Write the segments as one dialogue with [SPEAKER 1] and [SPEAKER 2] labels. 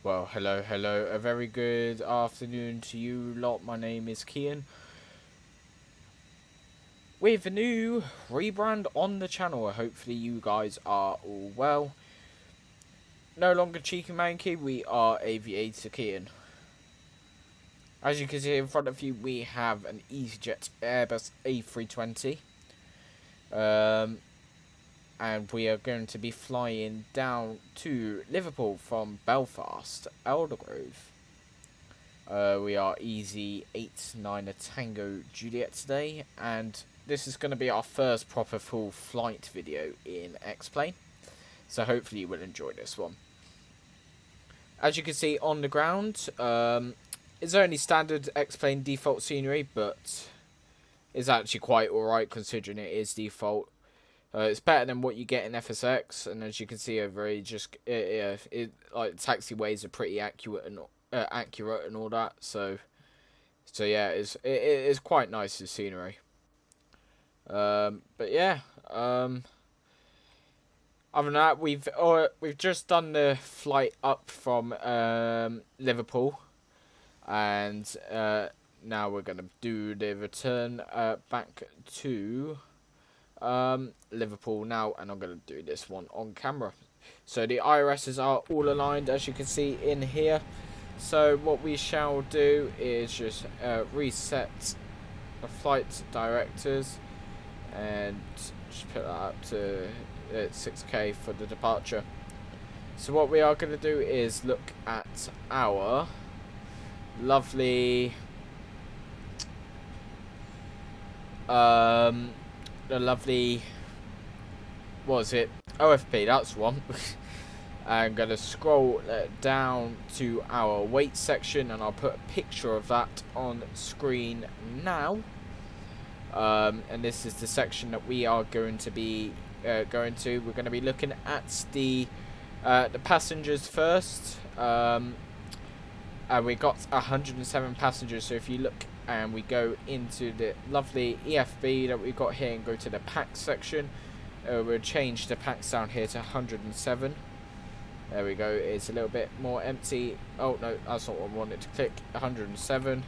[SPEAKER 1] Well, hello, a very good afternoon to you lot. My name is Kian. With a new rebrand on the channel, hopefully you guys are all well. No longer Cheeky Manky, we are Aviator Kian. As you can see in front of you, we have an EasyJet Airbus A320. And we are going to be flying down to Liverpool from Belfast, Aldergrove. We are EZY89TJ today, and this is going to be our first proper full flight video in X-Plane. So hopefully you will enjoy this one. As you can see on the ground, it's only standard X-Plane default scenery, but it's actually quite alright considering it is default. It's better than what you get in FSX, and as you can see over here, like taxiways are pretty accurate and all that. So yeah, it is quite nice the scenery. But yeah, other than that, we've just done the flight up from Liverpool, and now we're gonna do the return back to Liverpool now, and I'm going to do this one on camera. So the IRSs are all aligned, as you can see in here. So what we shall do is just reset the flight directors and just put that up to 6K for the departure. So what we are going to do is look at our lovely the lovely, what was it, OFP, that's one. I'm going to scroll down to our weight section, and I'll put a picture of that on screen now. And this is the section that we are going to be going to. We're going to be looking at the passengers first. And we got 107 passengers, so if you look and we go into the lovely EFB that we've got here and go to the packs section, we'll change the packs down here to 107. There we go, it's a little bit more empty. Oh no, that's not what I wanted to click. 107,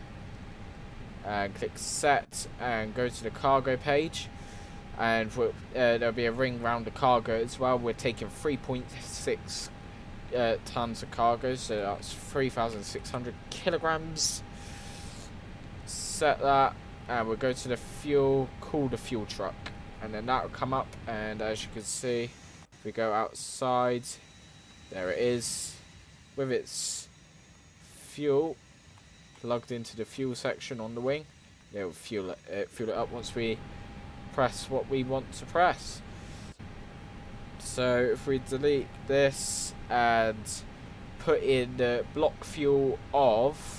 [SPEAKER 1] and click set and go to the cargo page, and there'll be a ring around the cargo as well. We're taking 3.6 tons of cargo, so that's 3,600 kilograms. Set that, and we'll go to the fuel, call the fuel truck, and then that will come up, and as you can see, if we go outside, there it is with its fuel plugged into the fuel section on the wing. It will fuel it up once we press what we want to press. So if we delete this and put in the block fuel of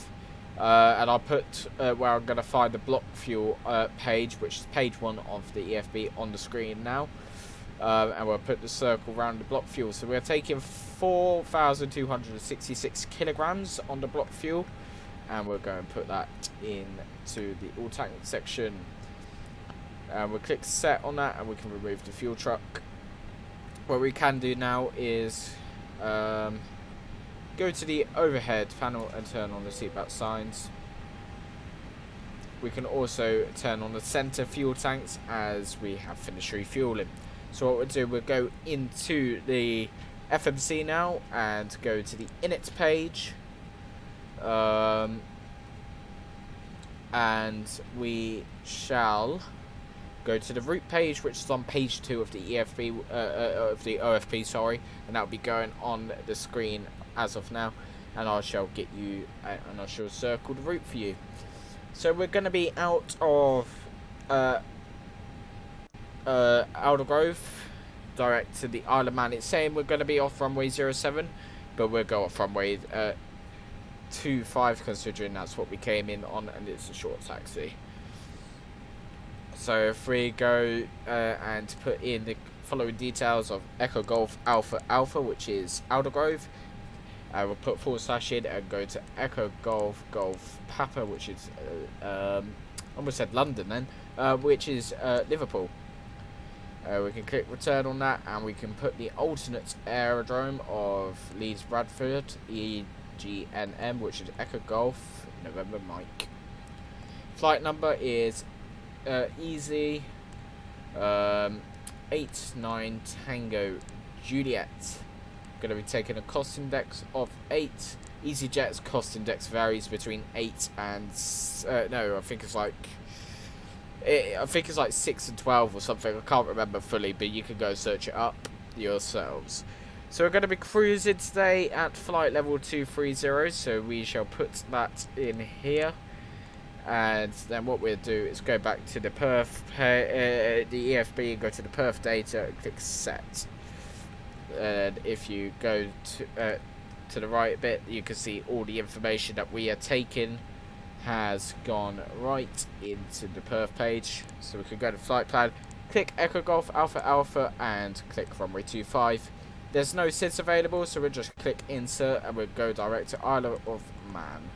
[SPEAKER 1] and I'll put where I'm going to find the block fuel page, which is page 1 of the EFB on the screen now. And we'll put the circle around the block fuel. So we're taking 4,266 kilograms on the block fuel, and we'll go and put that into the all tank section. And we'll click set on that, and we can remove the fuel truck. What we can do now is go to the overhead panel and turn on the seatbelt signs. We can also turn on the center fuel tanks as we have finished refueling. So what we'll do, we'll go into the FMC now and go to the init page, and we shall go to the route page, which is on page 2 of the EFB of the OFP, sorry, and that will be going on the screen as of now, and I shall get you and I shall circle the route for you. So we're going to be out of Aldergrove direct to the Isle of Man. It's saying we're going to be off runway 07, but we'll go off runway 25 considering that's what we came in on, and it's a short taxi. So if we go and put in the following details of Echo Golf Alpha Alpha, which is Aldergrove, we'll put / in and go to Echo Golf Golf Papa, which is almost said London then, which is Liverpool. We can click return on that, and we can put the alternate aerodrome of Leeds Bradford, EGNM, which is Echo Golf November Mike. Flight number is EZY89TJ. Going to be taking a cost index of 8. EasyJet's cost index varies between 8 and no, I think it's like 6 and 12 or something. I can't remember fully, but you can go search it up yourselves. So we're going to be cruising today at flight level 230, so we shall put that in here. And then what we'll do is go back to the Perth, the EFB, and go to the Perth data and click set. And if you go to the right a bit, you can see all the information that we are taking has gone right into the Perth page. So we can go to flight plan, click Echo Golf Alpha Alpha, and click runway 25. There's no SIDS available, so we'll just click insert and we'll go direct to Isle of Man.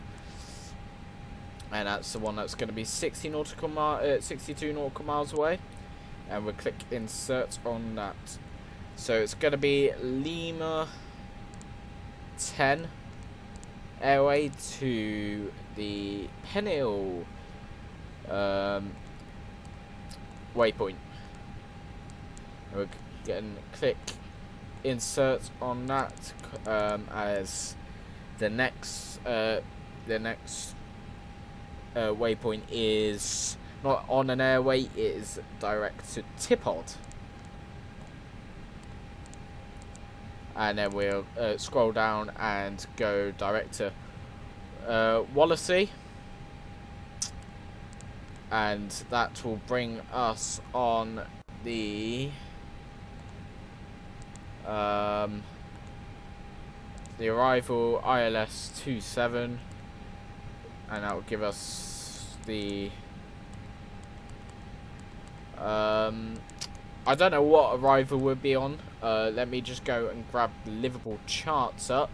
[SPEAKER 1] And that's the one that's going to be 62 nautical miles away. And we'll click insert on that. So it's going to be Lima 10 airway to the PENIL waypoint. We're going to click insert on that as the next waypoint is not on an airway, it is direct to TIPOD. And then we'll scroll down and go direct to Wallasey, and that will bring us on the arrival ILS 27, and that will give us the I don't know what arrival would be on. Let me just go and grab the Liverpool charts up,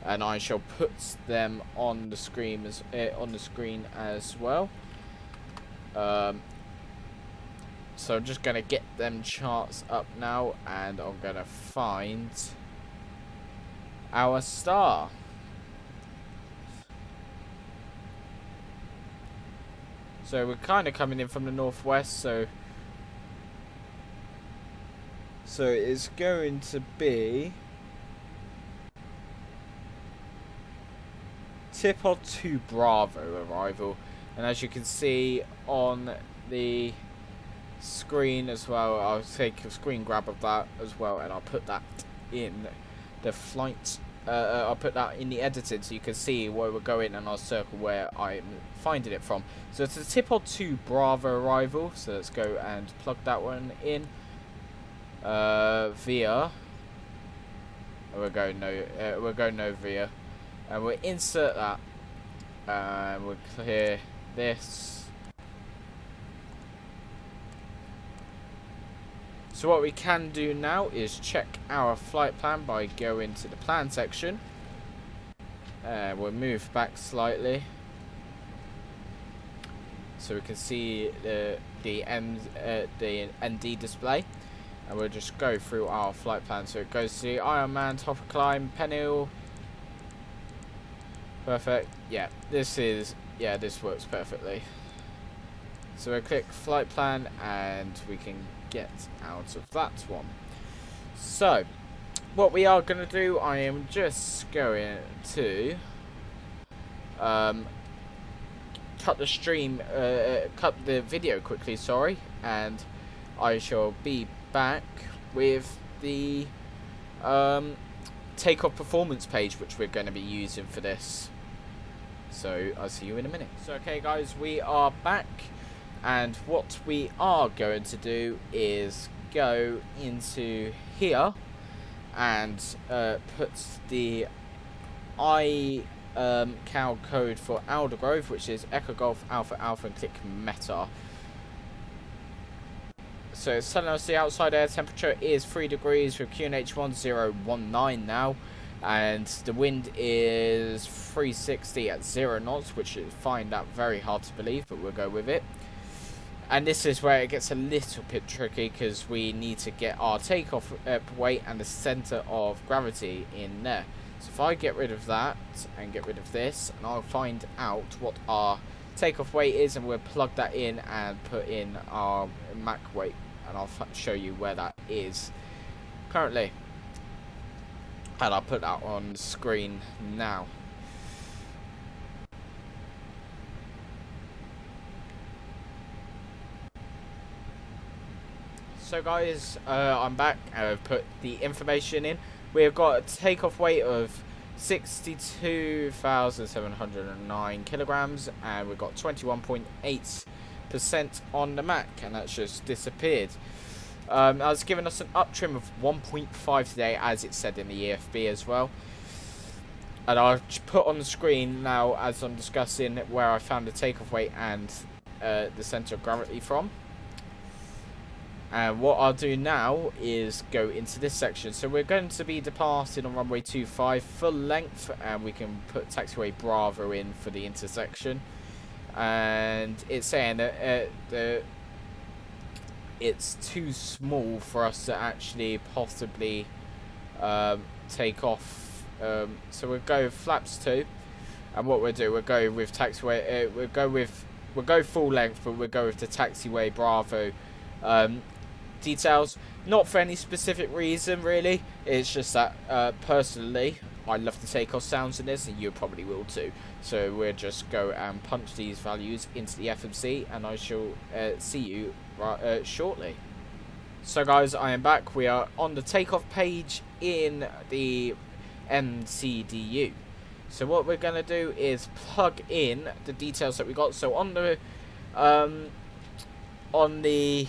[SPEAKER 1] and I shall put them on the screen as well. So I'm just gonna get them charts up now, and I'm gonna find our star. So we're kind of coming in from the northwest, so it's going to be TIPOD 2 Bravo arrival, and as you can see on the screen as well, I'll take a screen grab of that as well, and I'll put that in the flight. I'll put that in the editing so you can see where we're going, and I'll circle where I'm finding it from. So it's a TIPOD 2 Bravo arrival, so let's go and plug that one in. Via. We're going no via, and we'll insert that, and we'll clear this. So what we can do now is check our flight plan by going to the plan section. We'll move back slightly so we can see the ND display. And we'll just go through our flight plan. So it goes to Ironman, top of climb, PENIL. Perfect. Yeah, this works perfectly. So we'll click flight plan and we can get out of that one. So what we are going to do, I am just going to cut the video quickly, sorry, and I shall be back with the takeoff performance page, which we're going to be using for this. So I'll see you in a minute. So okay guys, we are back, and what we are going to do is go into here and put the ICAO code for Aldergrove, which is Echo Golf Alpha Alpha, and click Meta. So it's telling us the outside air temperature is 3 degrees with QNH 1019 now, and the wind is 360 at 0 knots, which I find that very hard to believe, but we'll go with it. And this is where it gets a little bit tricky, because we need to get our takeoff weight and the center of gravity in there. So if I get rid of that and get rid of this, and I'll find out what our takeoff weight is, and we'll plug that in and put in our Mach weight, and I'll show you where that is currently. And I'll put that on screen now. So guys, I'm back. I've put the information in. We've got a takeoff weight of 62,709 kilograms, and we've got 21.8% on the Mach, and that's just disappeared. That's given us an up trim of 1.5 today, as it said in the EFB as well. And I've put on the screen now, as I'm discussing, where I found the takeoff weight and the centre of gravity from. And what I'll do now is go into this section. So we're going to be departing on runway 25 full length, and we can put taxiway Bravo in for the intersection. And it's saying that it's too small for us to actually possibly take off. So we'll go flaps 2, and what we'll do, we'll go with taxiway. We'll go full length, but we'll go with the taxiway Bravo. Details, not for any specific reason really, it's just that personally I love the takeoff sounds in this, and you probably will too. So we'll just go and punch these values into the FMC, and I shall see you shortly. So guys, I am back. We are on the takeoff page in the MCDU. So what we're going to do is plug in the details that we got. So on the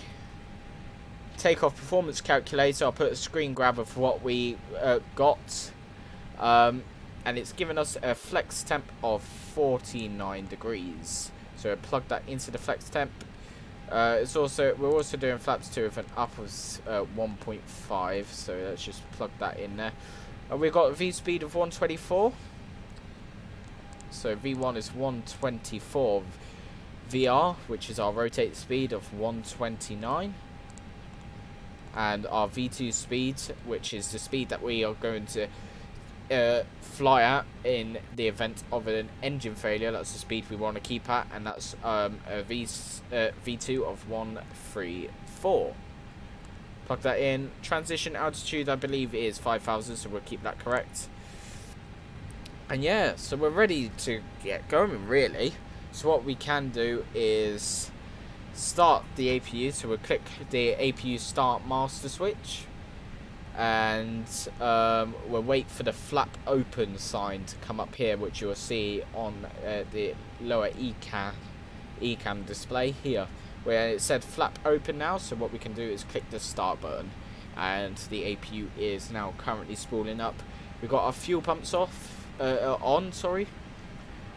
[SPEAKER 1] takeoff performance calculator, I'll put a screen grab of what we got, and it's given us a flex temp of 49 degrees. So plug that into the flex temp. We're also doing flaps 2 with an up of 1.5, so let's just plug that in there. And we've got a V speed of 124. So V1 is 124. VR, which is our rotate speed, of 129. And our V2 speed, which is the speed that we are going to fly at in the event of an engine failure. That's the speed we want to keep at, and that's a V2 of 134. Plug that in. Transition altitude, I believe, is 5,000, so we'll keep that correct. And yeah, so we're ready to get going really. So what we can do is start the APU. So we'll click the APU start master switch, and we'll wait for the flap open sign to come up here, which you'll see on the lower ECAM display here, where it said flap open now. So what we can do is click the start button, and the APU is now currently spooling up. We've got our fuel pumps on, sorry.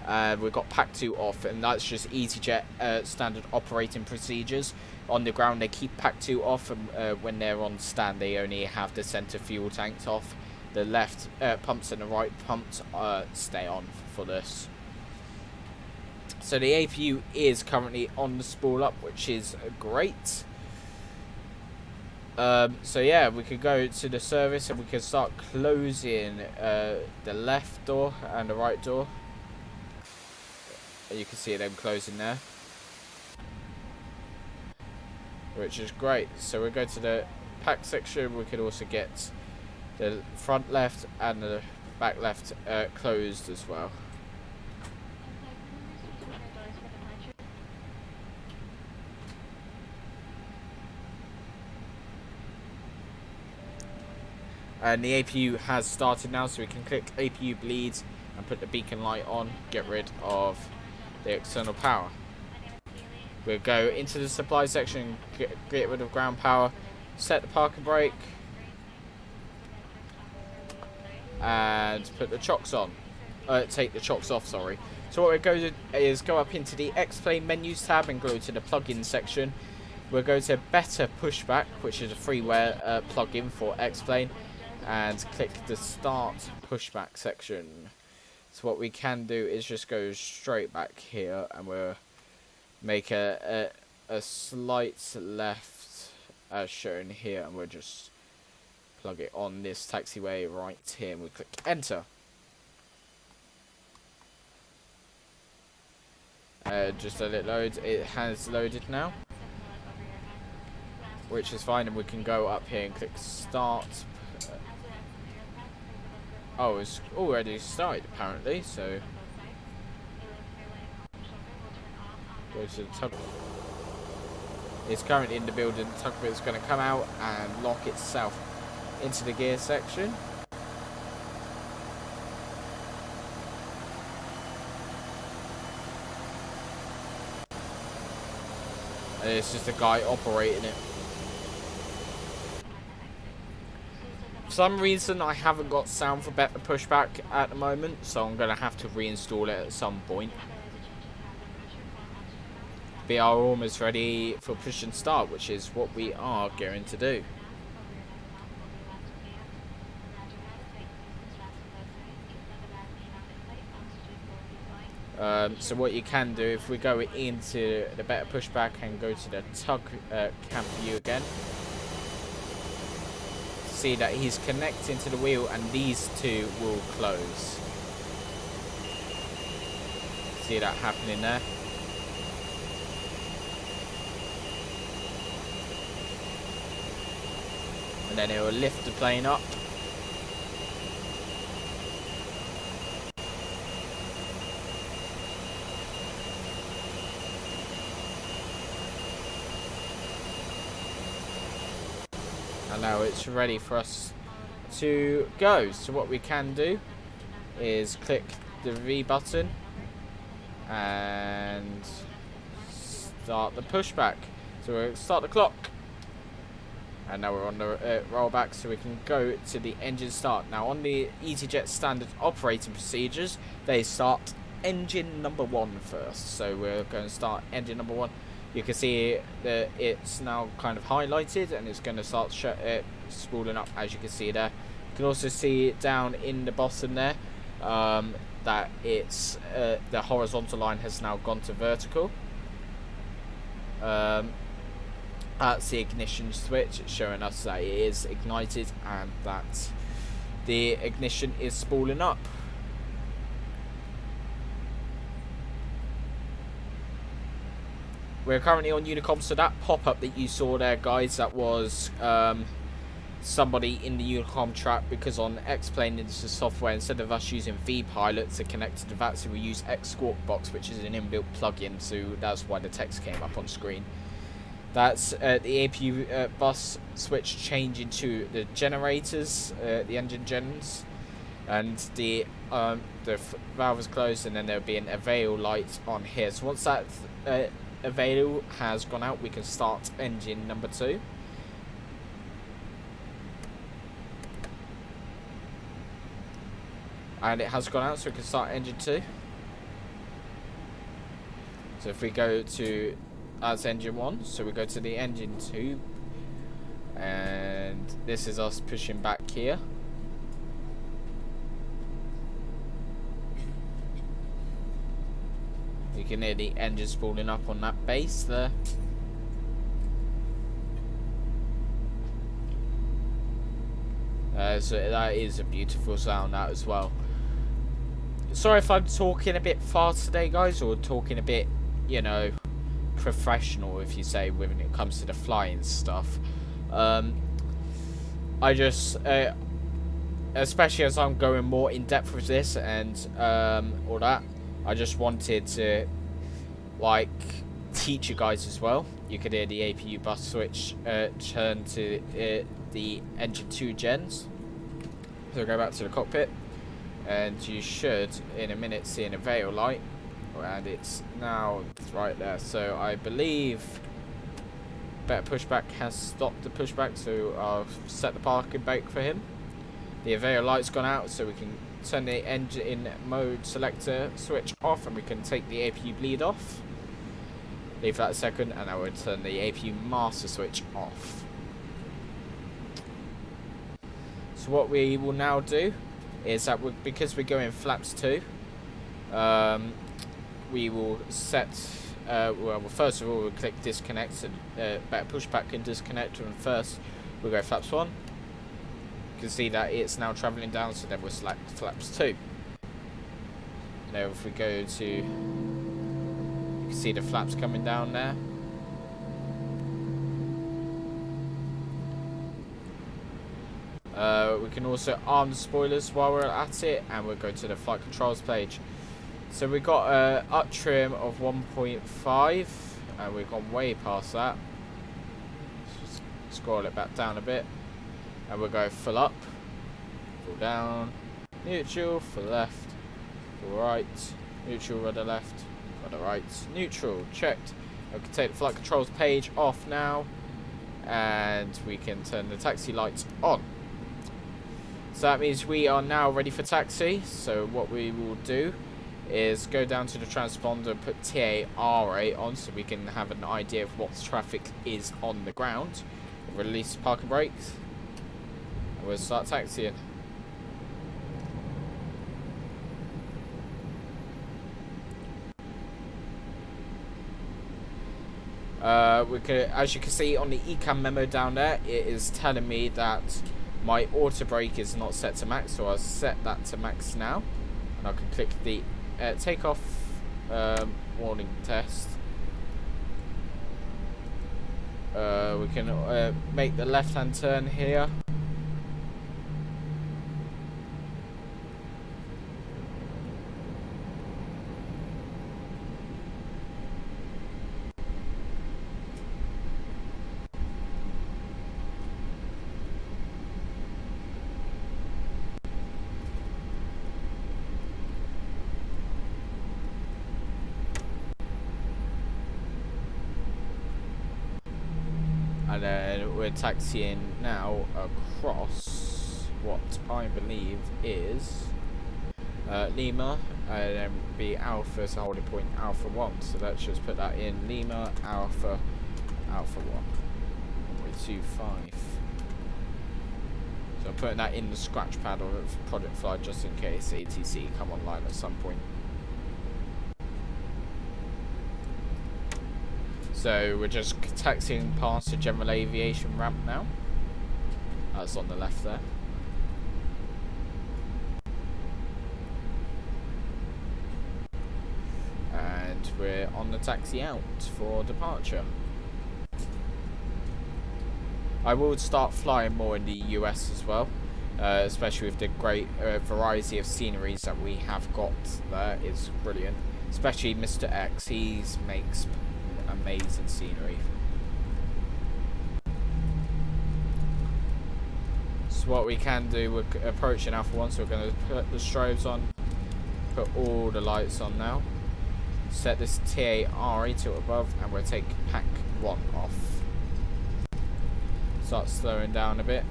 [SPEAKER 1] We've got pack 2 off, and that's just EasyJet standard operating procedures. On the ground they keep pack 2 off, and when they're on stand they only have the center fuel tanks off. The left pumps and the right pumps stay on for this. So the APU is currently on the spool up, which is great. So yeah, we could go to the service, and we can start closing the left door and the right door. You can see them closing there, which is great. So we'll go to the pack section. We could also get the front left and the back left closed as well. And the APU has started now, so we can click APU bleed and put the beacon light on, get rid of the external power. We'll go into the supply section, get rid of ground power, set the parking brake, and put the chocks on. Take the chocks off, sorry. So what we'll go to is go up into the X-Plane menus tab and go to the plugin section. We'll go to Better Pushback, which is a freeware plugin for X-Plane, and click the Start Pushback section. So what we can do is just go straight back here, and we'll make a slight left as shown here, and we'll just plug it on this taxiway right here, and we click enter. Just let it load. It has loaded now, which is fine, and we can go up here and click start. Oh, it's already started apparently, so go to the tug. It's currently in the building. The tugboat is going to come out and lock itself into the gear section. And it's just a guy operating it. For some reason, I haven't got sound for better pushback at the moment, so I'm going to have to reinstall it at some point. We are almost ready for push and start, which is what we are going to do. So what you can do, if we go into the better pushback and go to the tug cam view again, see that he's connecting to the wheel and these two will close. See that happening there? And then it will lift the plane up. And now it's ready for us to go. So what we can do is click the V button and start the pushback. So we'll start the clock. And now we're on the rollback, so we can go to the engine start. Now on the EasyJet standard operating procedures, they start engine number 1 first. So we're going to start engine number 1. You can see that it's now kind of highlighted and it's going to start spooling up, as you can see there. You can also see down in the bottom there that it's the horizontal line has now gone to vertical. That's the ignition switch, showing us that it is ignited and that the ignition is spooling up. We're currently on Unicom, so that pop-up that you saw there, guys, that was somebody in the Unicom trap, because on X-Plane it's the software, instead of us using vPilot to connect to the VATSI, we use XSquawkBox, which is an inbuilt plugin, so that's why the text came up on screen. That's the APU bus switch changing to the generators, the engine gens, and the valve is closed, and then there'll be an avail light on here. So once that avail has gone out, we can start engine number 2. And it has gone out, so we can start engine 2. So if we go to as engine 1, so we go to the engine 2, and this is us pushing back here. You can hear the engine spooling up on that base there. So that is a beautiful sound, that as well. Sorry if I'm talking a bit fast today, guys, or talking a bit, you know, professional, if you say, when it comes to the flying stuff. I just, especially as I'm going more in depth with this and all that, I just wanted to, like, teach you guys as well. You could hear the APU bus switch turn to the engine 2 gens. So go back to the cockpit, and you should in a minute see an avail light, and it's now right there. So I believe better pushback has stopped the pushback, so I'll set the parking brake for him. The avail light's gone out, so we can turn the engine mode selector switch off, and we can take the APU bleed off. Leave that a second, and I will turn the APU master switch off. So what we will now do is that because we're going flaps 2, we will set, well, first of all we'll click disconnect, and better pushback and disconnect, and first we'll go flaps 1. You can see that it's now travelling down, so then we'll select flaps 2. Now if we go to can see the flaps coming down there. We can also arm the spoilers while we're at it, and we'll go to the flight controls page. So we've got an up trim of 1.5, and we've gone way past that. Let's just scroll it back down a bit, and we'll go full up, full down, neutral, full left, full right, neutral, rudder left, rudder right, neutral, checked. I can take the flight controls page off now, and we can turn the taxi lights on. So that means we are now ready for taxi. So what we will do is go down to the transponder and put TARA on so we can have an idea of what the traffic is on the ground. We'll release the parking brakes and we'll start taxiing. As you can see on the ECAM memo down there, it is telling me that my auto brake is not set to max, so I'll set that to max now, and I can click the takeoff warning test. We can make the left-hand turn here. And then we're taxiing now across what I believe is Lima, and then be Alpha, so holding point Alpha 1. So let's just put that in Lima, Alpha, Alpha 1. 1.25. So I'm putting that in the scratch pad of Project Fly just in case ATC come online at some point. So we're just taxiing past the general aviation ramp now. That's on the left there. And we're on the taxi out for departure. I will start flying more in the US as well, especially with the great variety of sceneries that we have got there. It's brilliant. Especially Mr. X, he makes amazing scenery. So what we can do, we're approaching Alpha 1, so we're going to put the strobes on, put all the lights on now, set this TARA to above, and we'll take pack 1 off. Start slowing down a bit.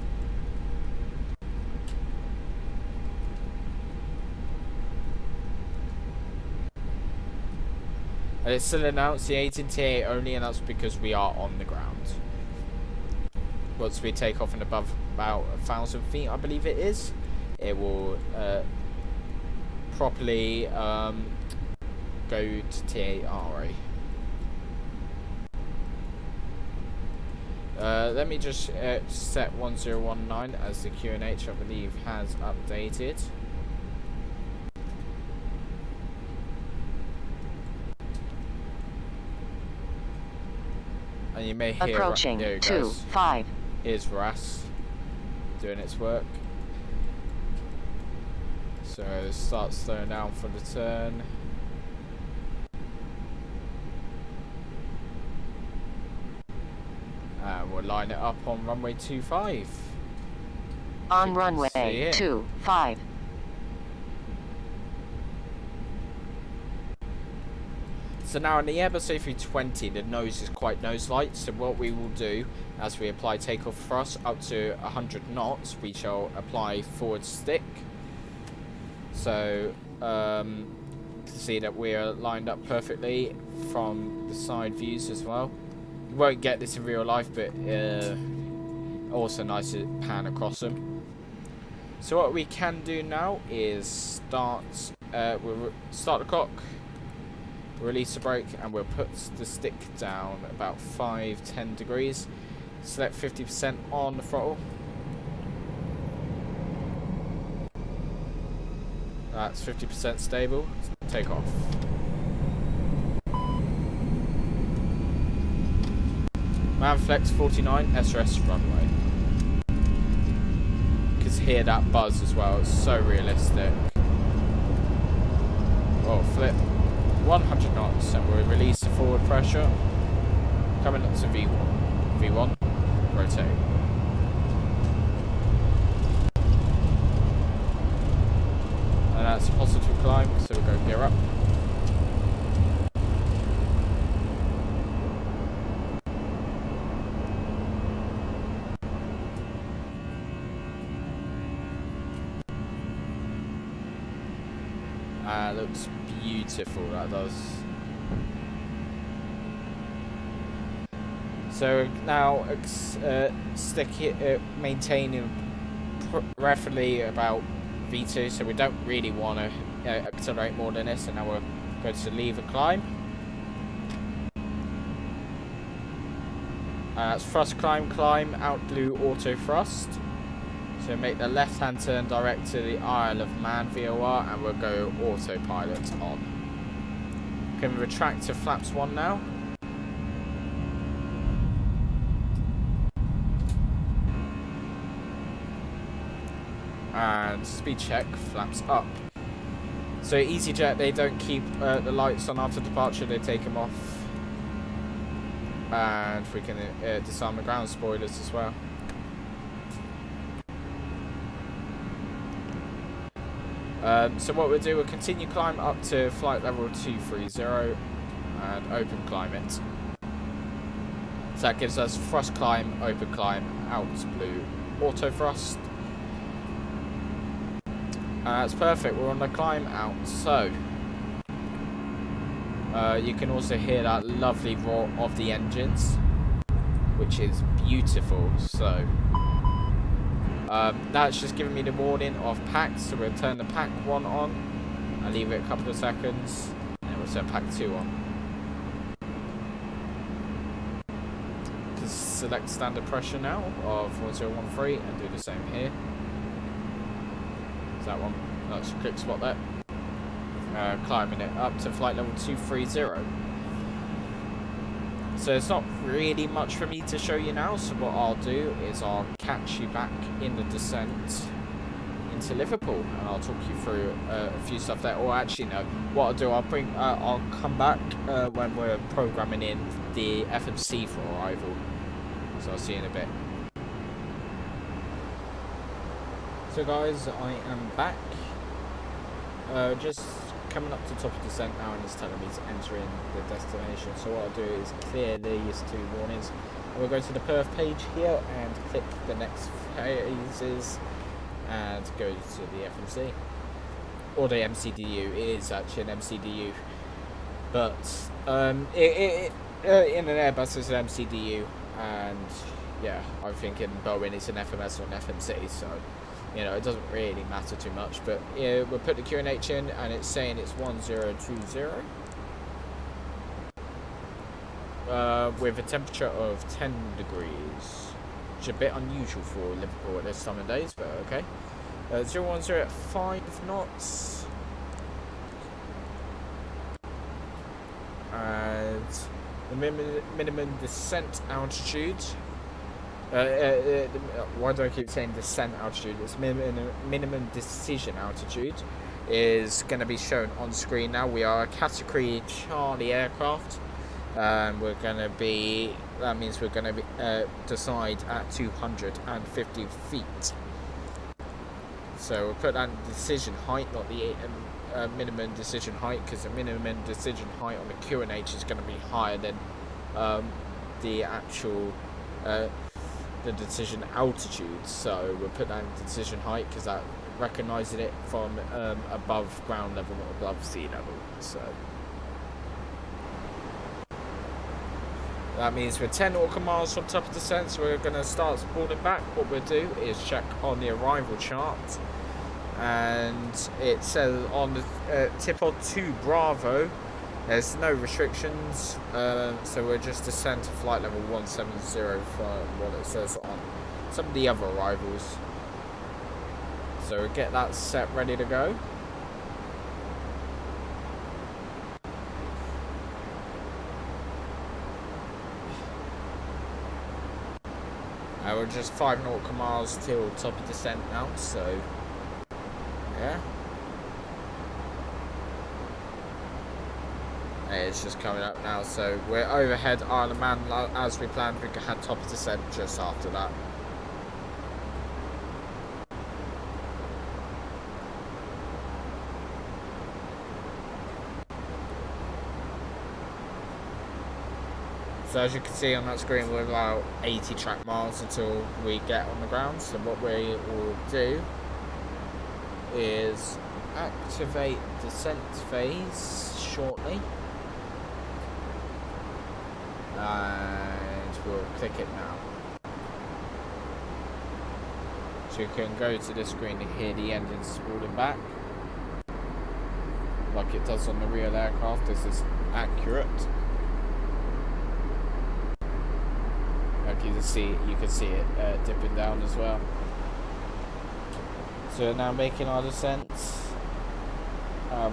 [SPEAKER 1] And it's still announced the 18 TA only, and that's because we are on the ground. Once we take off and above about 1,000 feet, I believe it is, it will properly go to TARA. Let me just set 1019 as the QNH, I believe, has updated. And you may hear
[SPEAKER 2] approaching 25.
[SPEAKER 1] Here's RAS doing its work. So start slowing down for the turn. And we'll line it up on runway 25.
[SPEAKER 2] On runway 25.
[SPEAKER 1] So now on the Airbus A320, the nose is quite nose-light, so what we will do, as we apply takeoff thrust up to 100 knots, we shall apply forward stick. So, you can see that we are lined up perfectly from the side views as well. You won't get this in real life, but also nice to pan across them. So what we can do now is start the clock, release the brake, and we'll put the stick down about 5-10 degrees. Select 50% on the throttle. That's 50% stable. Take off. Manflex 49 SRS runway. You can hear that buzz as well, it's so realistic. Oh, flip 100 knots and we'll release the forward pressure. Coming up to V1. V1, rotate. And that's a positive climb, so we'll go gear up. Looks beautiful, that does. So now stick it, maintaining roughly about V2, so we don't really want to accelerate more than this, and now we'll go to lever climb. It's thrust climb, out blue auto thrust. So make the left hand turn direct to the Isle of Man VOR and we'll go autopilot on. Can we retract to flaps 1 now? And speed check, flaps up. So EasyJet, they don't keep the lights on after departure, they take them off. And we can disarm the ground spoilers as well. So what we'll do, we'll continue climb up to flight level 230 and open climb it. So that gives us thrust climb, open climb, out blue, auto thrust. That's perfect, we're on the climb out. So you can also hear that lovely roar of the engines, which is beautiful. So that's just giving me the warning of pack, so we'll turn the pack 1 on and leave it a couple of seconds, and we'll turn pack 2 on. Just select standard pressure now of 4013 and do the same here. Is that one? That's a quick spot there. Climbing it up to flight level 230. So it's not really much for me to show you now, so what I'll do is I'll catch you back in the descent into Liverpool and I'll talk you through a few stuff there. Or actually no, what I'll do, I'll come back when we're programming in the FMC for arrival. So I'll see you in a bit. So guys, I am back. Just coming up to top of descent now, and it's telling me to enter in the destination. So what I'll do is clear these 2 warnings. We'll go to the perf page here and click the next phases and go to the FMC or the MCDU. It is actually an MCDU, but in an Airbus it's an MCDU, and yeah, I'm thinking Boeing is an FMS or an FMC, so you know, it doesn't really matter too much. But yeah, we'll put the QNH in and it's saying it's 1020 with a temperature of 10 degrees, which is a bit unusual for Liverpool at this time of days, but okay. 010 at 5 knots, and the minimum descent altitude. Why do I keep saying descent altitude? It's minimum decision altitude is going to be shown on screen now. We are a category Charlie aircraft. We're going to be, that means we're going to be, decide at 250 feet. So we'll put that in decision height, not the minimum decision height, because the minimum decision height on the QNH is going to be higher than the actual the decision altitude. So we'll put that in decision height because that recognises it from above ground level, not above sea level. So that means we're 10 nautical miles from top of descent, so we're going to start spooling back. What we'll do is check on the arrival chart, and it says on the TIPOD 2 Bravo there's no restrictions, so we'll just descend to flight level 170 from what it says on some of the other arrivals. So we'll get that set ready to go. We're just 5 nautical miles till top of descent now, so yeah. It's just coming up now, so we're overhead Isle of Man as we planned. We had top of descent just after that. So as you can see on that screen, we're about 80 track miles until we get on the ground. So what we will do is activate descent phase shortly. And we'll click it now. So you can go to this screen and hear the engines spooling back. Like it does on the real aircraft. This is accurate. Like you can see it dipping down as well. So now making our descent.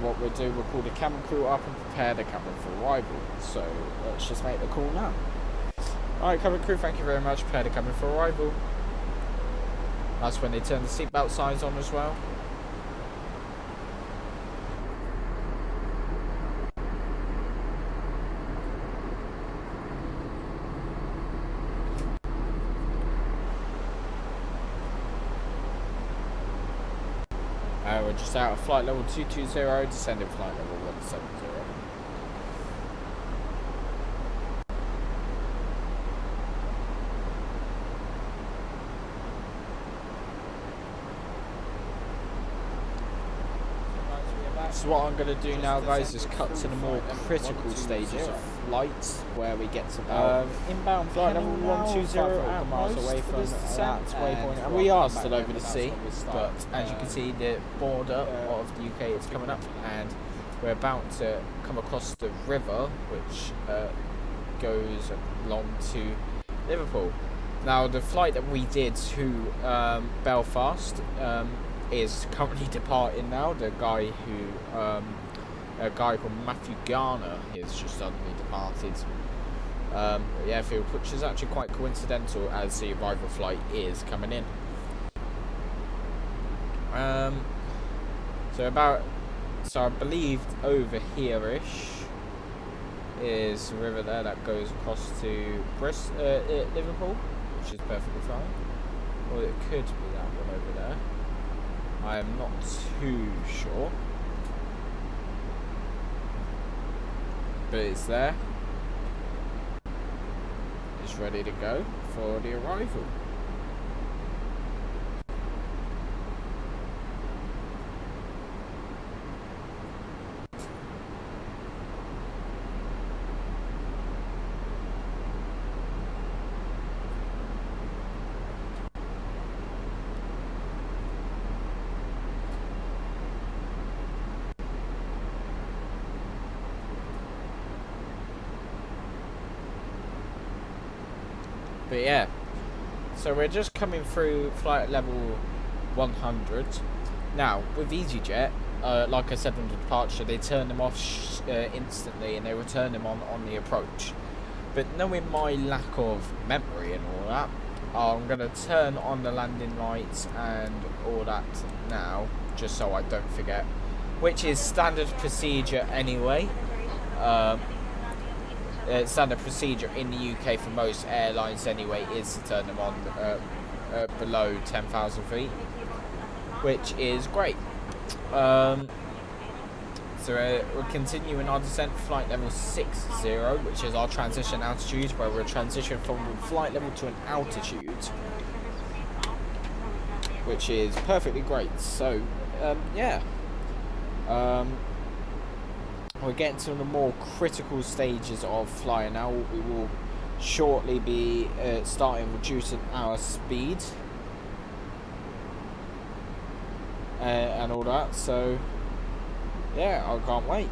[SPEAKER 1] What we'll do, we'll call the cabin crew up and prepare the cabin for arrival. So let's just make the call now. Alright, cabin crew, thank you very much. Prepare the cabin for arrival. That's when they turn the seatbelt signs on as well. We're just out of flight level 220, descending flight level 170. So what I'm going to do now, guys, is cut to the more critical stages of flight, where we get to inbound flight level 120, miles away from that waypoint. And we are still over the sea, but as you can see, the border of the UK is coming up, and we're about to come across the river, which goes along to Liverpool. Now, the flight that we did to Belfast is currently departing now. The guy who, a guy called Matthew Garner, is just suddenly departed the airfield, which is actually quite coincidental as the arrival flight is coming in. So I believe over here-ish is the river there that goes across to Liverpool, which is perfectly fine. Or it could be that one over there. I am not too sure, but it's there. It's ready to go for the arrival. But yeah, so we're just coming through flight level 100. Now, with EasyJet, like I said on the departure, they turn them off instantly and they return them on the approach. But knowing my lack of memory and all that, I'm going to turn on the landing lights and all that now, just so I don't forget. Which is standard procedure anyway. Standard procedure in the UK for most airlines anyway is to turn them on below 10,000 feet, which is great. So we're continuing our descent flight level 60, which is our transition altitude, where we're transitioning from flight level to an altitude, which is perfectly great. So yeah. We're getting to the more critical stages of flying now. We will shortly be starting reducing our speed and all that. So yeah, I can't wait.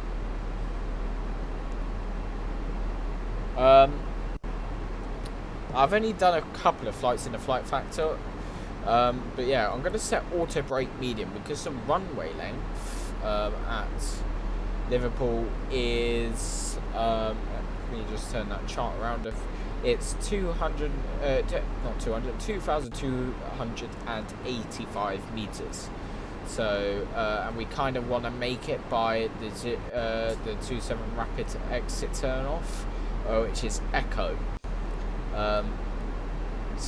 [SPEAKER 1] I've only done a couple of flights in the flight factor, but yeah, I'm going to set auto brake medium because the runway length at Liverpool is let me just turn that chart around. it's 2,285 meters. So, and we kind of want to make it by the 27 rapid exit turn off, which is Echo. So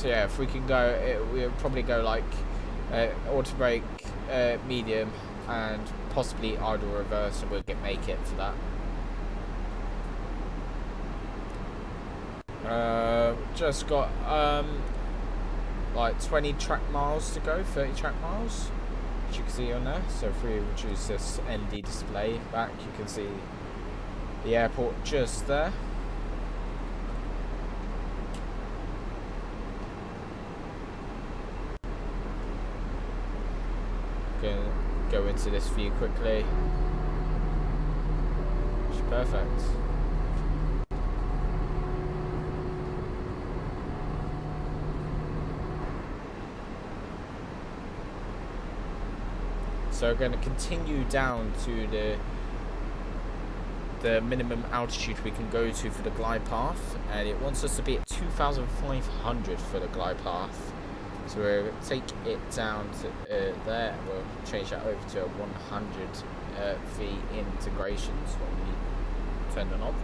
[SPEAKER 1] yeah, if we can go, we'll probably go like auto brake, medium, and possibly idle reverse, and we'll make it for that. Just got like 20 track miles to go, 30 track miles, as you can see on there. So if we reduce this ND display back, you can see the airport just there. Gonna go into this view quickly, which is perfect. So we're going to continue down to the minimum altitude we can go to for the glide path, and it wants us to be at 2,500 for the glide path. So we'll take it down to there, and we'll change that over to a 100 V integrations when we turn it on.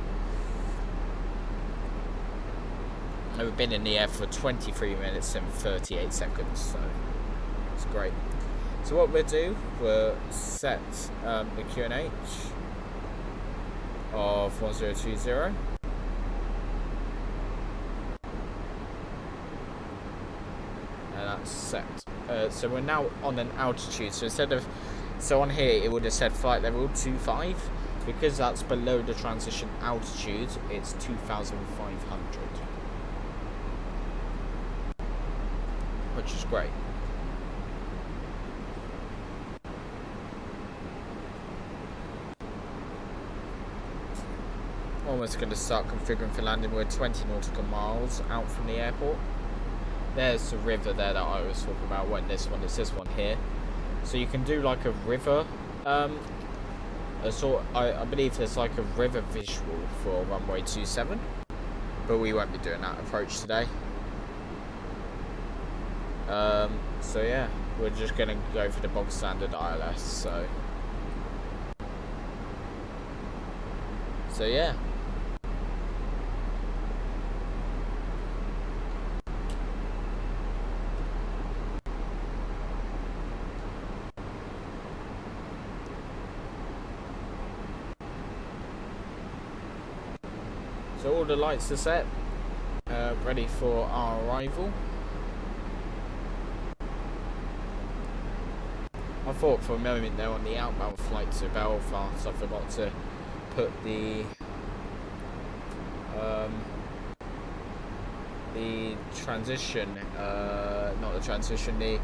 [SPEAKER 1] And we've been in the air for 23 minutes and 38 seconds, so it's great. So what we'll do, we'll set the QNH of 1020. And that's set. So we're now on an altitude. So instead of, so on here it would have said flight level 25. Because that's below the transition altitude, it's 2,500. Which is great. Almost going to start configuring for landing. We're 20 nautical miles out from the airport. There's the river there that I was talking about. When this one, it's this one here. So you can do like a river. I believe there's like a river visual for runway 27, but we won't be doing that approach today. So yeah, we're just going to go for the bog standard ILS. So yeah. So all the lights are set, ready for our arrival. I thought for a moment there on the outbound flight to Belfast, I forgot to put the transition, not the transition, the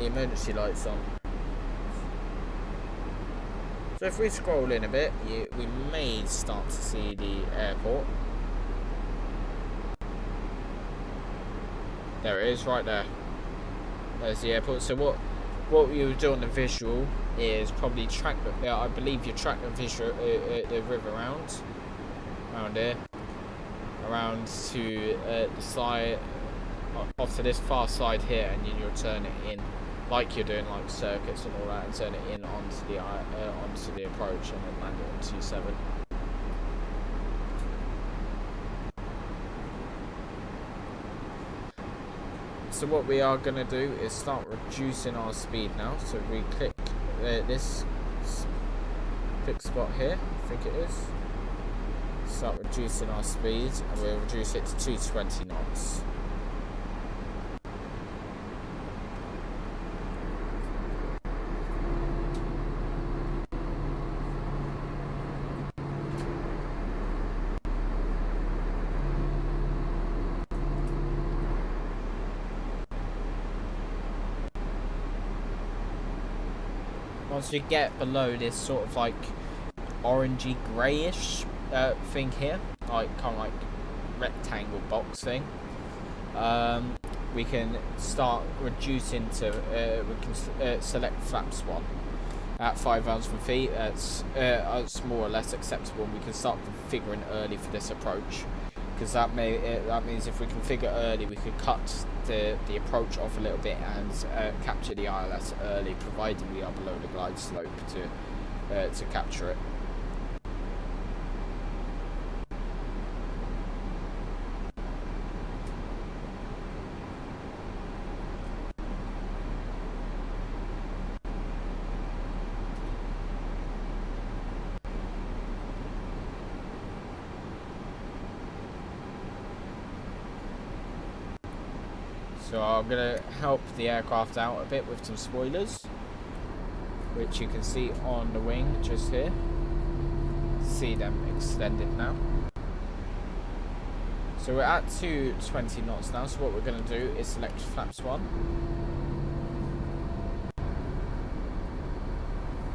[SPEAKER 1] emergency lights on. So if we scroll in a bit, we may start to see the airport. There it is, right there. There's the airport. So what you would do on the visual is probably track. I believe you track the visual, the river around here, around to the side, off to this far side here, and then you'll turn it in. Like you're doing like circuits and all that, and turn it in onto the approach, and then land it on 27. So what we are going to do is start reducing our speed now. So we click this spot here, I think it is. Start reducing our speed, and we'll reduce it to 220 knots. Once you get below this sort of like orangey greyish thing here, like kind of like rectangle box thing, we can start reducing to we can select flaps 1 at 5,000 feet. That's more or less acceptable. We can start configuring early for this approach, because that means if we configure early, we could cut the approach off a little bit and capture the ILS early, providing we are below the glide slope to capture it. So I'm going to help the aircraft out a bit with some spoilers, which you can see on the wing just here. See them extended now. So we're at 220 knots now, so what we're going to do is select flaps 1.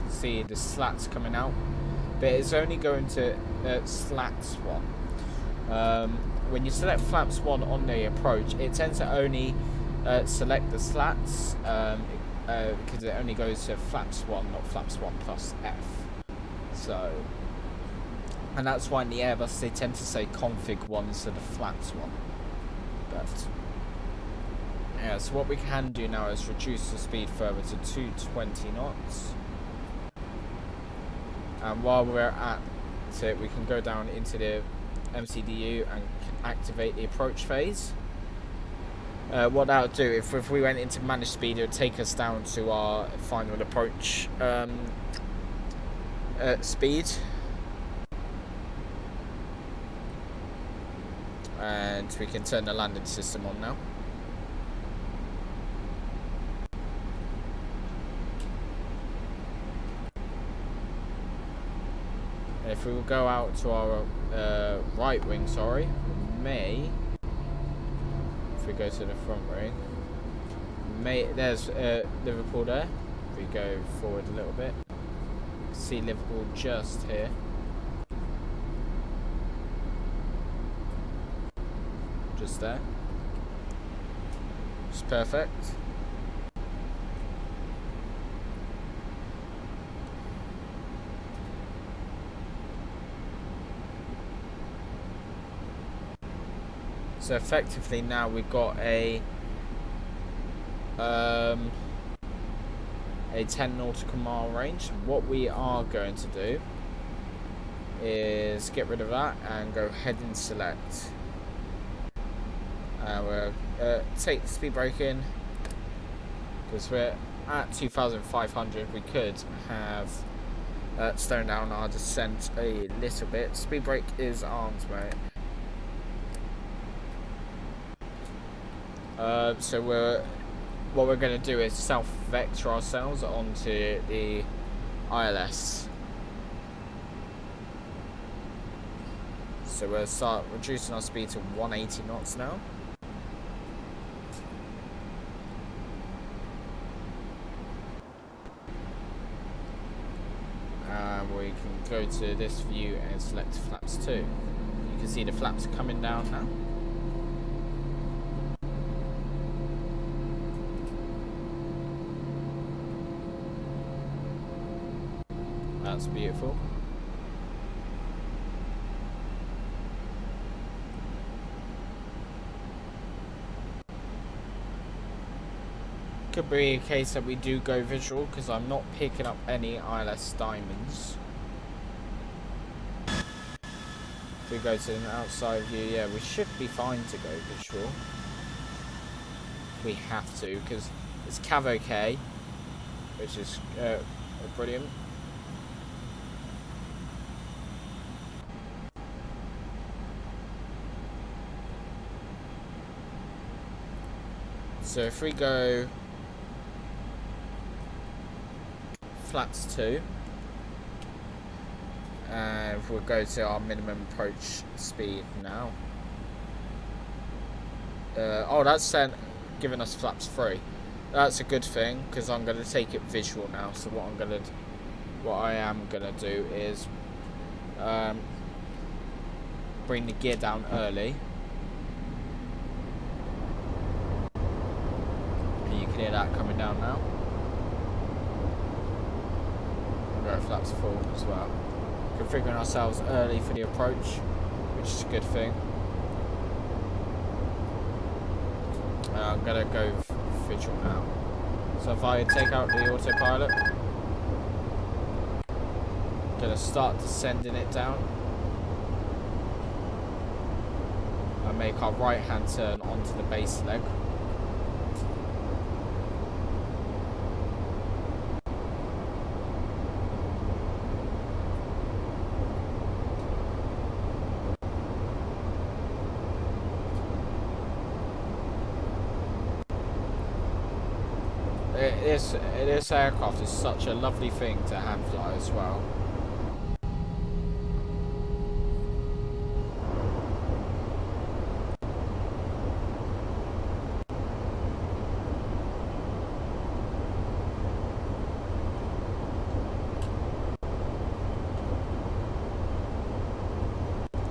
[SPEAKER 1] See the slats coming out, but it's only going to slats 1. When you select flaps 1 on the approach, it tends to only select the slats because it only goes to flaps 1, not flaps 1 plus F. So, and that's why in the Airbus they tend to say config 1 instead of flaps 1. But yeah, so what we can do now is reduce the speed further to 220 knots. And while we're at it, we can go down into the MCDU and activate the approach phase. What that would do, if we went into managed speed, it would take us down to our final approach speed. And we can turn the landing system on now. If we will go out to our right wing, sorry, we may, if we go to the front wing, there's Liverpool there. If we go forward a little bit, see Liverpool just here. Just there. It's perfect. So effectively now we've got a 10 nautical mile range. What we are going to do is get rid of that and go heading select. We'll take the speed brake in because we're at 2,500. We could have slowed down our descent a little bit. Speed brake is armed, mate. So what we're going to do is self-vector ourselves onto the ILS. So we'll start reducing our speed to 180 knots now. And we can go to this view and select flaps 2. You can see the flaps coming down now. That's beautiful. Could be a case that we do go visual because I'm not picking up any ILS diamonds. If we go to an outside view, yeah, we should be fine to go visual. We have to because it's Cav OK, which is brilliant. So if we go flaps 2 and we'll go to our minimum approach speed now. Oh, that's giving us flaps 3. That's a good thing because I'm going to take it visual now. So what I am going to do is bring the gear down early. You can hear that coming down now. We'll go flaps full as well. Configuring ourselves early for the approach, which is a good thing. I'm gonna go visual now. So if I take out the autopilot, I'm gonna start descending it down and make our right hand turn onto the base leg. This aircraft is such a lovely thing to hand fly as well.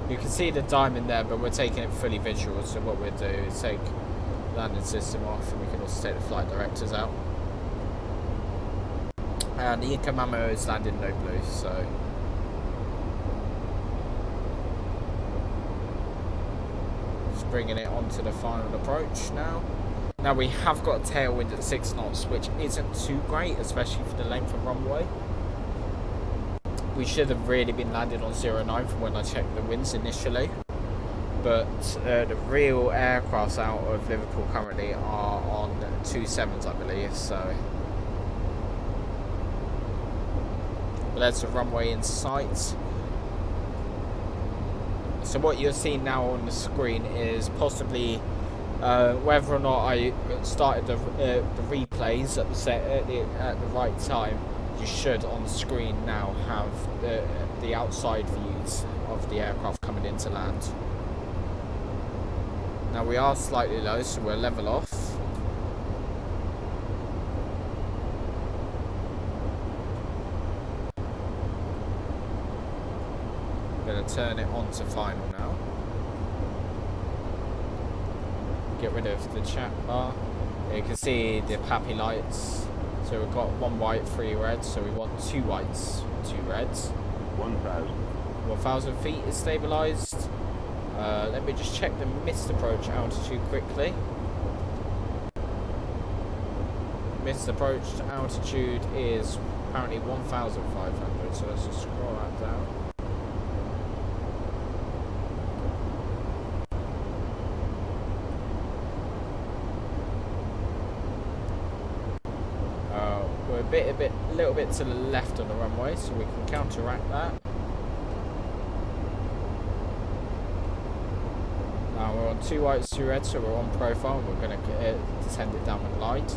[SPEAKER 1] You can see the diamond there, but we're taking it fully visual, so what we'll do is take landing system off, and we can also take the flight directors out. And the income ammo is landing no blue, so just bringing it onto the final approach now. Now we have got a tailwind at 6 knots, which isn't too great, especially for the length of runway. We should have really been landing on 09 from when I checked the winds initially. But the real aircrafts out of Liverpool currently are on 27s, I believe, so... There's a runway in sight. So what you're seeing now on the screen is possibly whether or not I started the replays at the right time. You should on the screen now have the outside views of the aircraft coming into land. Now we are slightly low, so we're level off. Going to turn it on to final now. Get rid of the chat bar. You can see the PAPI lights. So we've got 1 white, 3 reds. So we want 2 whites, 2 reds. 1,000 feet is stabilised. Let me just check the missed approach altitude quickly. Missed approach altitude is apparently 1,500. So let's just scroll that down. A little bit to the left on the runway, so we can counteract that. Now we're on 2 whites, 2 reds, so we're on profile. And we're going to descend it down and glide.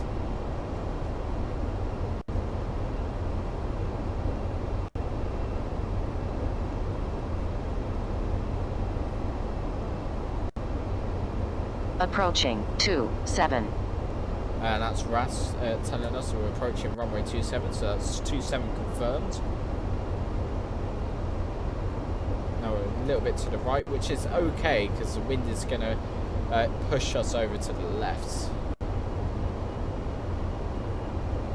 [SPEAKER 2] Approaching 27.
[SPEAKER 1] And that's RAS telling us we're approaching runway 27, so that's 27 confirmed. Now we're a little bit to the right, which is okay because the wind is going to push us over to the left.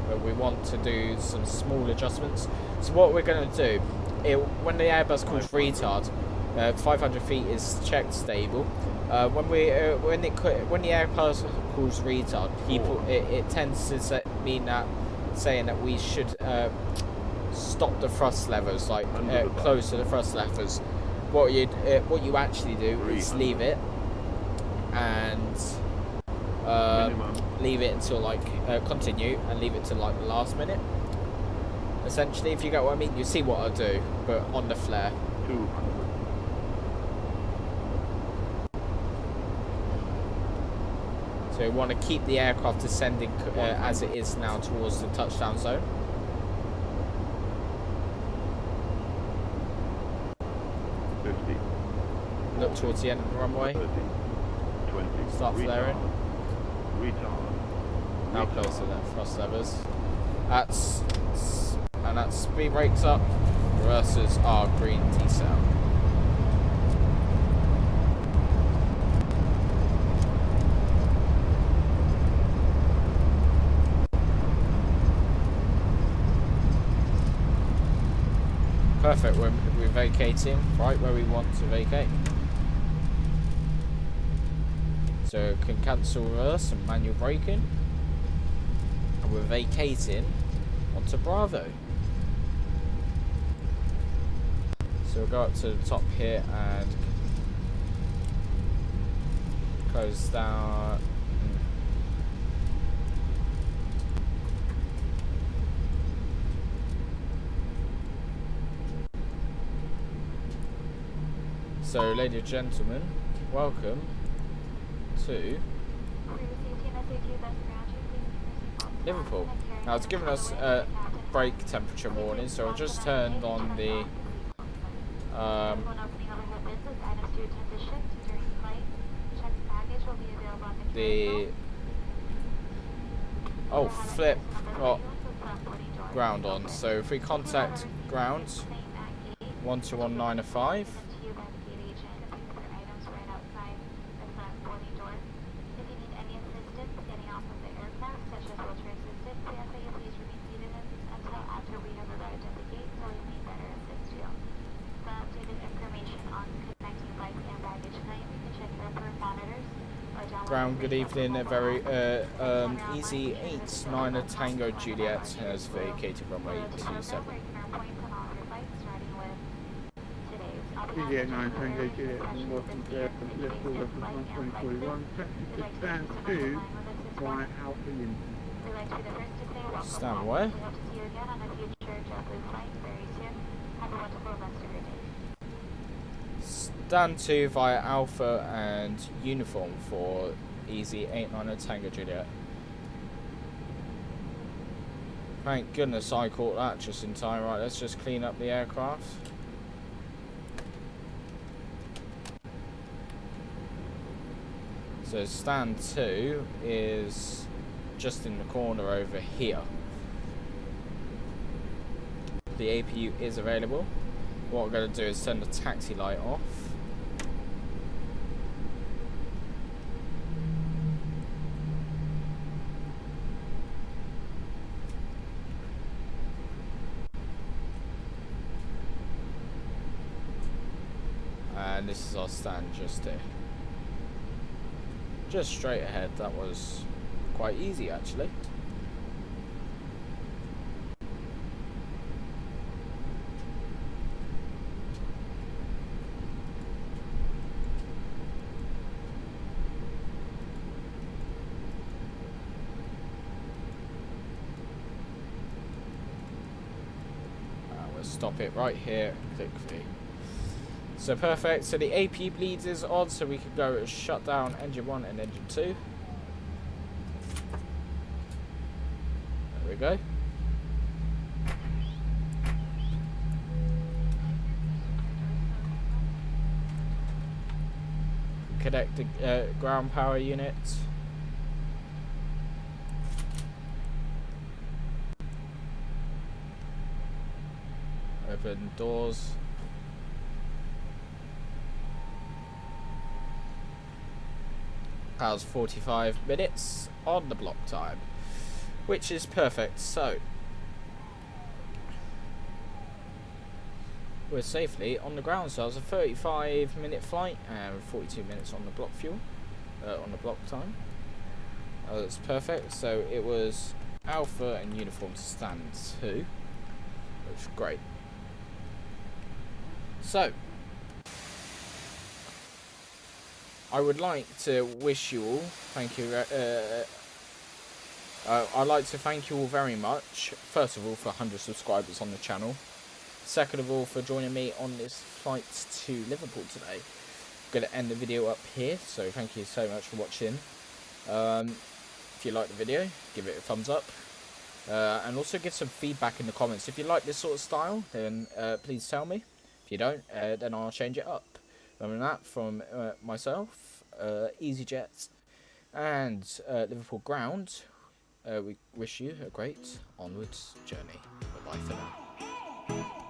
[SPEAKER 1] But we want to do some small adjustments. So what we're going to do, when the Airbus calls retard, 500 feet is checked stable. When the Airbus calls retard, it tends to mean that saying that we should stop the thrust levers, like close to the thrust levers. What you actually do is leave it and leave it until continue and leave it to like the last minute. Essentially, if you get what I mean, you see what I do, but on the flare.
[SPEAKER 3] 200.
[SPEAKER 1] So we want to keep the aircraft descending as it is now towards the touchdown zone. Look towards the end of the runway.
[SPEAKER 3] 30, 20.
[SPEAKER 1] Start flaring.
[SPEAKER 3] Retard.
[SPEAKER 1] Now close to the thrust levers. That's speed brakes up versus our green T-cell. Perfect, we're vacating right where we want to vacate. So it can cancel reverse and manual braking. And we're vacating onto Bravo. So we'll go up to the top here and close down. So, ladies and gentlemen, welcome to Liverpool. Now, it's given us a brake temperature warning, so I've just turned on the flip ground on. So if we contact ground 121905, ground, good evening, a very EZY89TJ has vacated runway 27.
[SPEAKER 4] EGAA-9TJ, welcome to Liverpool, reference 12041, taxi to stand 2, via Alpha Union.
[SPEAKER 1] Stand where? Stand 2 via Alpha and uniform for EZY89TJ. Thank goodness I caught that just in time. Right, let's just clean up the aircraft. So stand 2 is just in the corner over here. The APU is available. What we're going to do is send the taxi light off. And this is our stand just here. Just straight ahead. That was quite easy actually. We'll stop it right here and click V. So perfect, so the AP bleeds is on, so we can go shut down engine 1 and engine 2. There we go. Connect the ground power unit. Open doors. How's 45 minutes on the block time, which is perfect. So we're safely on the ground. So it was a 35-minute flight and 42 minutes on the block fuel, on the block time. That's perfect. So it was Alpha and uniform to stand 2, which is great. So I would like to wish you all, thank you, I'd like to thank you all very much, first of all for 100 subscribers on the channel, second of all for joining me on this flight to Liverpool today. I'm going to end the video up here, so thank you so much for watching. If you like the video, give it a thumbs up, and also give some feedback in the comments. If you like this sort of style, then please tell me. If you don't, then I'll change it up. Other than that, from myself, EasyJet, and Liverpool Ground, we wish you a great onwards journey. Bye-bye for now.